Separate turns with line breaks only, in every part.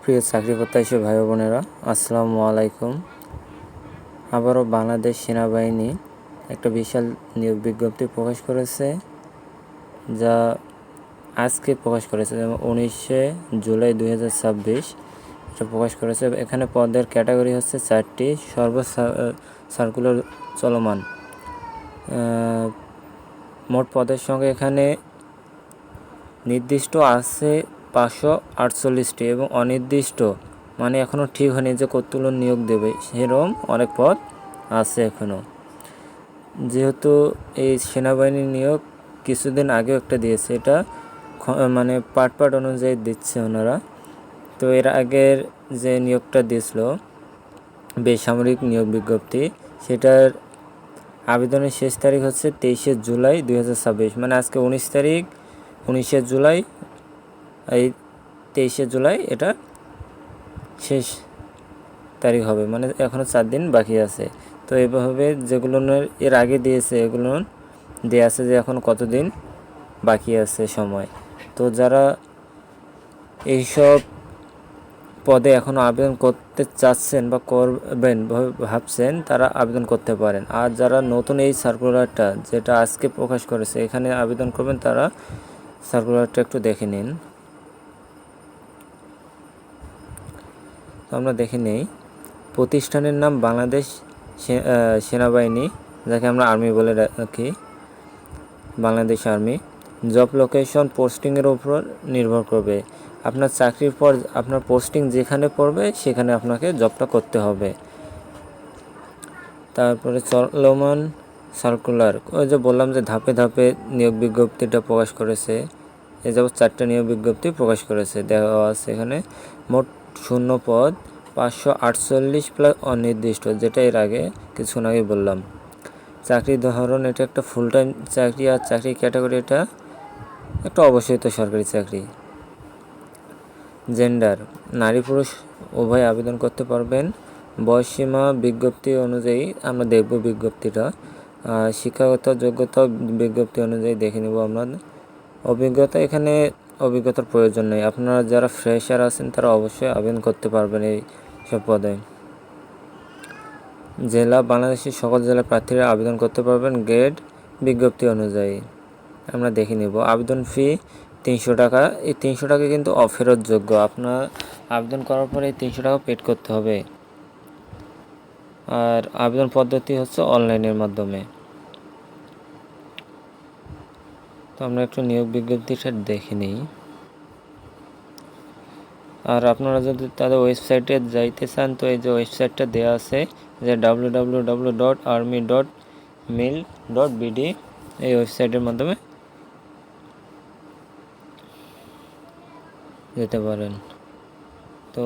প্রিয় চাকরি প্রত্যাশী ভাই বোনেরা, আসসালামু আলাইকুম। আবারও বাংলাদেশ সেনাবাহিনী একটা বিশাল নিয়োগ বিজ্ঞপ্তি প্রকাশ করেছে, যা আজকে প্রকাশ করেছে, যেমন 19শে জুলাই 2026 এটা প্রকাশ করেছে। এখানে পদের ক্যাটাগরি হচ্ছে 4টি, সার্কুলার চলমান। মোট পদের সঙ্গে এখানে নির্দিষ্ট আছে 548টি এবং অনির্দিষ্ট মানে এখনও ঠিক হয়নি যে কতগুলো নিয়োগ দেবে, সেরকম অনেক পদ আছে এখনও। যেহেতু এই সেনাবাহিনীর নিয়োগ কিছুদিন আগেও একটা দিয়েছে, এটা মানে পার্ট অনুযায়ী দিচ্ছে ওনারা। তো এর আগের যে নিয়োগটা দিয়েছিল বেসামরিক নিয়োগ বিজ্ঞপ্তি, সেটার আবেদনের শেষ তারিখ হচ্ছে 23শে জুলাই 2026, মানে আজকে 19 তারিখ, 19শে জুলাই, এই 23শে জুলাই এটা শেষ তারিখ হবে, মানে এখনও 4 দিন বাকি আছে। তো এভাবে যেগুলো এর আগে দিয়েছে এগুলো দেওয়া আছে যে এখন কতদিন বাকি আছে সময়। তো যারা এইসব পদে এখনও আবেদন করতে চাচ্ছেন বা করবেন ভাবছেন, তারা আবেদন করতে পারেন। আর যারা নতুন এই সার্কুলারটা যেটা আজকে প্রকাশ করেছে এখানে আবেদন করবেন, তারা সার্কুলারটা একটু দেখে নিন। আমরা দেখে নেই। প্রতিষ্ঠানের নাম বাংলাদেশ সেনাবাহিনী, যাকে আমরা আর্মি বলে রাখি, বাংলাদেশ আর্মি। জব লোকেশন পোস্টিংয়ের উপর নির্ভর করবে। আপনার চাকরির পর আপনার পোস্টিং যেখানে পড়বে সেখানে আপনাকে জবটা করতে হবে। তারপরে চলমান সার্কুলার, ওই যে বললাম যে ধাপে ধাপে নিয়োগ বিজ্ঞপ্তিটা প্রকাশ করেছে। এ যাবৎ 4টা নিয়োগ বিজ্ঞপ্তি প্রকাশ করেছে, দেওয়া আছে এখানে। মোট শূন্য পদ 548 প্লাস অনির্দিষ্ট, যেটা এর আগে কিছুক্ষণ আগে বললাম। চাকরির ধরন, এটা একটা ফুল টাইম চাকরি, আর চাকরি ক্যাটাগরি এটা একটা অবশ্যই সরকারি চাকরি। জেন্ডার, নারী পুরুষ উভয় আবেদন করতে পারবেন। বয়সসীমা বিজ্ঞপ্তি অনুযায়ী আমরা দেখব বিজ্ঞপ্তিটা। শিক্ষাগত যোগ্যতা বিজ্ঞপ্তি অনুযায়ী দেখে নেব আমরা। অভিজ্ঞতা, এখানে অভিজ্ঞতার প্রয়োজন নেই। আপনারা যারা ফ্রেশার আছেন তারা অবশ্যই আবেদন করতে পারবেন এই সব পদে। জেলা, বাংলাদেশের সকল জেলা প্রার্থীরা আবেদন করতে পারবেন গ্রেড বিজ্ঞপ্তি অনুযায়ী। আমরা দেখে নেব। আবেদন ফি 300 টাকা। এই 300 টাকা কিন্তু অফেরতযোগ্য। আপনার আবেদন করার পরে এই 300 টাকা পেড করতে হবে। আর আবেদন পদ্ধতি হচ্ছে অনলাইনের মাধ্যমে। তো আমরা একটু নিয়োগ বিজ্ঞপ্তিটা দেখে নিই। আর আপনারা যদি তাদের ওয়েবসাইটে যাইতে চান, তো এই যে ওয়েবসাইটটা দেওয়া আছে যে www.army.mil.bd, এই ওয়েবসাইটের মাধ্যমে যেতে পারেন। তো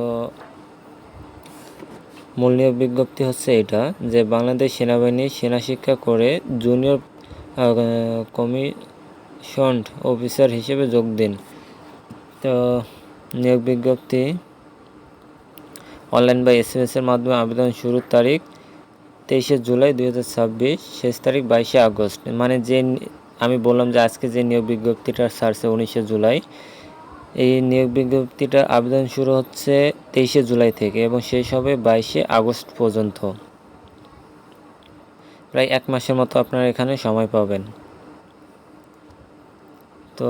মূল নিয়োগ বিজ্ঞপ্তি হচ্ছে এটা, যে বাংলাদেশ সেনাবাহিনী সেনা শিক্ষা করে জুনিয়র কমিশনড অফিসার হিসেবে যোগ দিন। তো নিয়োগ বিজ্ঞপ্তি অনলাইন বা SMS এর মাধ্যমে আবেদন শুরুর তারিখ 23শে জুলাই 2026, শেষ তারিখ 22শে আগস্ট। মানে যে আমি বললাম যে আজকে যে নিয়োগ বিজ্ঞপ্তিটা ছাড়ছে 19শে জুলাই, এই নিয়োগ বিজ্ঞপ্তিটা আবেদন শুরু হচ্ছে 23শে জুলাই থেকে এবং শেষ হবে 22শে আগস্ট পর্যন্ত। প্রায় 1 মাসের মতো আপনারা এখানে সময় পাবেন। তো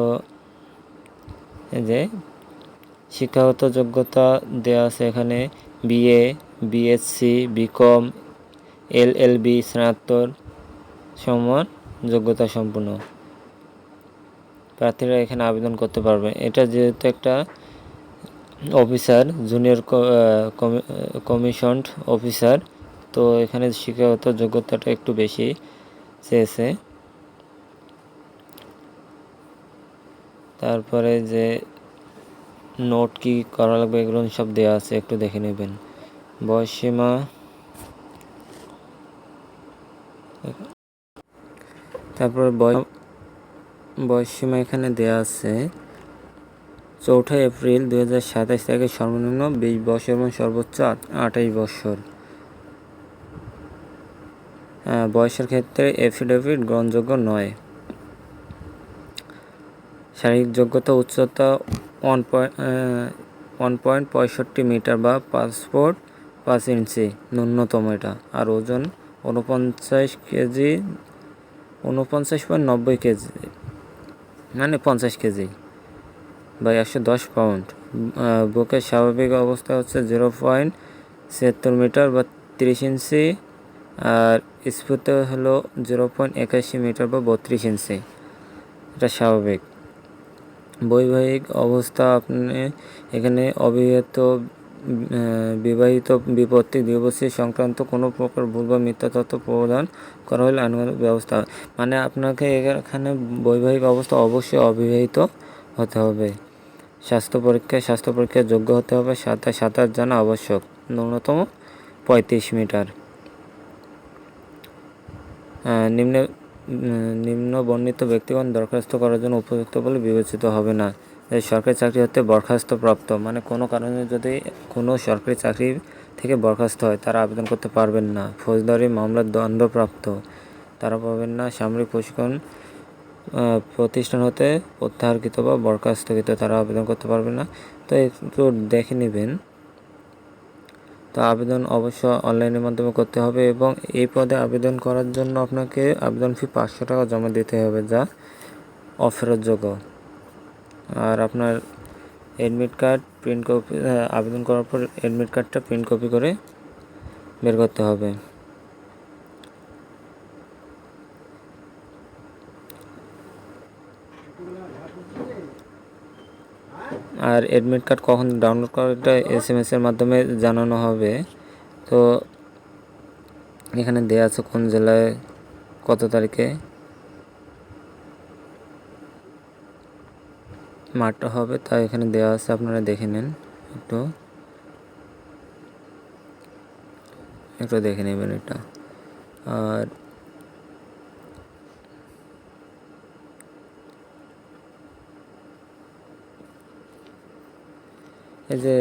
এই যে শিক্ষাগত যোগ্যতা দেওয়া আছে এখানে BA, BSc, BCom, LLB, স্নাতক সমান যোগ্যতা সম্পন্ন প্রার্থীরা এখানে আবেদন করতে পারবে। এটা যেহেতু একটা অফিসার, জুনিয়র কমিশনড অফিসার, তো এখানে শিক্ষাগত যোগ্যতাটা একটু বেশি চেয়েছে। তারপরে যে নোট কি করা লাগবে এগুলো সব দেওয়া আছে, একটু দেখে নেবেন। বয়সসীমা, তারপর বয়সসীমা এখানে দেওয়া আছে 4 এপ্রিল 2027 থেকে সর্বনিম্ন 20 বছর এবং সর্বোচ্চ 28 বছর। বয়সের ক্ষেত্রে এফিডেভিট গ্রহণযোগ্য নয়। শারীরিক যোগ্যতা, উচ্চতা 1.65 মিটার বা 5 ইঞ্চি ন্যূনতম এটা। আর ওজন 49 কেজি, 49.90 কেজি, মানে 50 কেজি বা 110 পাউন্ড। বুকের স্বাভাবিক অবস্থা হচ্ছে 0.76 মিটার বা 30 ইঞ্চি, আর স্ফুতে হলো 0.81 মিটার বা 32 ইঞ্চি, এটা স্বাভাবিক। বৈবাহিক অবস্থা আপনি এখানে অবিবাহিত, বিবাহিত, বিপত্তি, ডিভোর্সি সংক্রান্ত কোনো প্রকার ভুল বা মিথ্যা তথ্য প্রদান করা হলে আইনগত ব্যবস্থা, মানে আপনাকে এখানে বৈবাহিক অবস্থা অবশ্যই অবিবাহিত হতে হবে। স্বাস্থ্য পরীক্ষায় যোগ্য হতে হবে। সাঁতার জানা আবশ্যক, ন্যূনতম 35 মিটার। নিম্ন বর্ণিত ব্যক্তিগণ দরখাস্ত করার জন্য উপযুক্ত বলে বিবেচিত হবে না। সরকারি চাকরি হতে বরখাস্তপ্রাপ্ত, মানে কোনো কারণে যদি কোনো সরকারি চাকরি থেকে বরখাস্ত হয় তারা আবেদন করতে পারবেন না। ফৌজদারি মামলার দণ্ডপ্রাপ্ত তারা পাবেন না। সামরিক প্রশিক্ষণ প্রতিষ্ঠান হতে প্রত্যাহারকৃত বা বরখাস্তকৃত তারা আবেদন করতে পারবে না। তো একটু দেখে নেবেন। তো আবেদন অবশ্য অনলাইনের মাধ্যমে করতে হবে এবং এই পদে আবেদন করার জন্য আপনাকে আবেদন ফি 500 টাকা জমা দিতে হবে, যা অফেরতযোগ্য। আর আপনার অ্যাডমিট কার্ড প্রিন্ট কপি, আবেদন করার পর অ্যাডমিট কার্ডটা প্রিন্ট কপি করে বের করতে হবে। আর অ্যাডমিট কার্ড কখন ডাউনলোড করা, এটা SMS এর মাধ্যমে জানানো হবে। তো এখানে দেওয়া আছে কোন জেলায় কত তারিখে মাঠটা হবে, তা এখানে দেওয়া আছে, আপনারা দেখে নেন, একটু দেখে নেবেন এটা। আর এই যে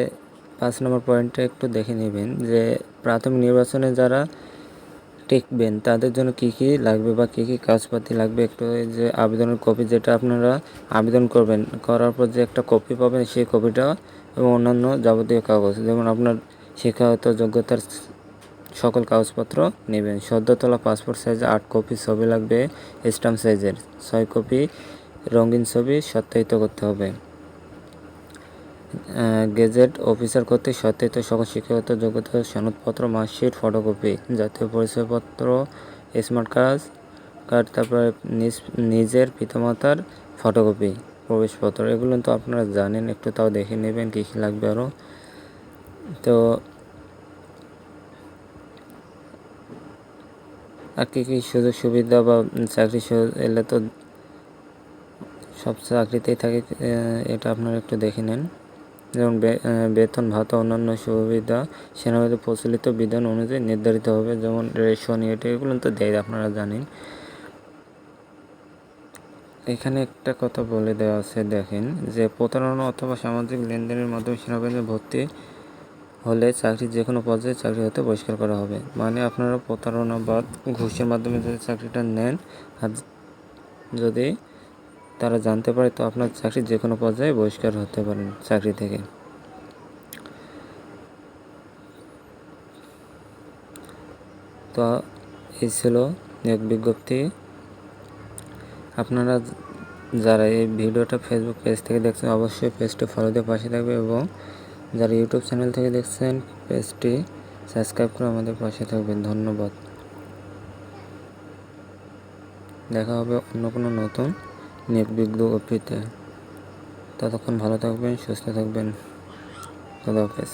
5 নম্বর পয়েন্টটা একটু দেখে নেবেন যে প্রাথমিক নির্বাচনে যারা টিকবেন তাদের জন্য কি কি লাগবে বা কি কি কাগজপাতি লাগবে। একটু এই যে আবেদনের কপি, যেটা আপনারা আবেদন করবেন, করার পর যে একটা কপি পাবেন সেই কপিটা এবং অন্যান্য যাবতীয় কাগজ, যেমন আপনার শিক্ষাগত যোগ্যতার সকল কাগজপত্র নেবেন। সদ্য তোলা পাসপোর্ট সাইজে 8 কপি ছবি লাগবে, স্ট্যাম্প সাইজের 6 কপি রঙিন ছবি সত্যায়িত করতে হবে। গেজেট অফিসার কর্তৃক সত্যায়িত সকল শিক্ষাগত যোগ্যতার সনদপত্র, মার্কশিট, ফটোকপি, জাতীয় পরিচয়পত্র, স্মার্ট কার্ড, তারপরে নিজের পিতামাতার ফটোকপি, প্রবেশপত্র, এগুলো তো আপনারা জানেন, একটু তাও দেখে নেবেন কী কী লাগবে আরও। তো আর কী কী সুযোগ সুবিধা বা চাকরি এলে তো সব চাকরিতেই থাকে, এটা আপনারা একটু দেখে নেন। যেমন বেতন ভাতা অন্যান্য সুবিধা সেনাবাহিনীতে প্রচলিত বিধান অনুযায়ী নির্ধারিত হবে, যেমন রেশন, এগুলো তো দেয়, আপনারা জানেন। এখানে একটা কথা বলে দেওয়া আছে, দেখেন যে প্রতারণা অথবা সামাজিক লেনদেনের মাধ্যমে সেনাবাহিনীতে ভর্তি হলে চাকরি যে কোনো পর্যায়ে চাকরি হতে বহিষ্কার করা হবে। মানে আপনারা প্রতারণা বা ঘুষের মাধ্যমে যদি চাকরিটা নেন আর যদি তারা জানতে পারে, তো আপনার চাকরি যে কোনো পর্যায়ে বহিষ্কার হতে পারেন চাকরি থেকে। তো এই ছিল নিয়োগ বিজ্ঞপ্তি। আপনারা যারা এই ভিডিওটা ফেসবুক পেজ থেকে দেখছেন অবশ্যই পেজটি ফলো দিয়ে পাশে থাকবে এবং যারা ইউটিউব চ্যানেল থেকে দেখছেন পেজটি সাবস্ক্রাইব করে আমাদের পাশে থাকবেন। ধন্যবাদ। দেখা হবে অন্য কোনো নতুন নিয়োগ বিজ্ঞপ্তিতে। ততক্ষণ ভালো থাকবেন, সুস্থ থাকবেন। খোদা হাফেজ।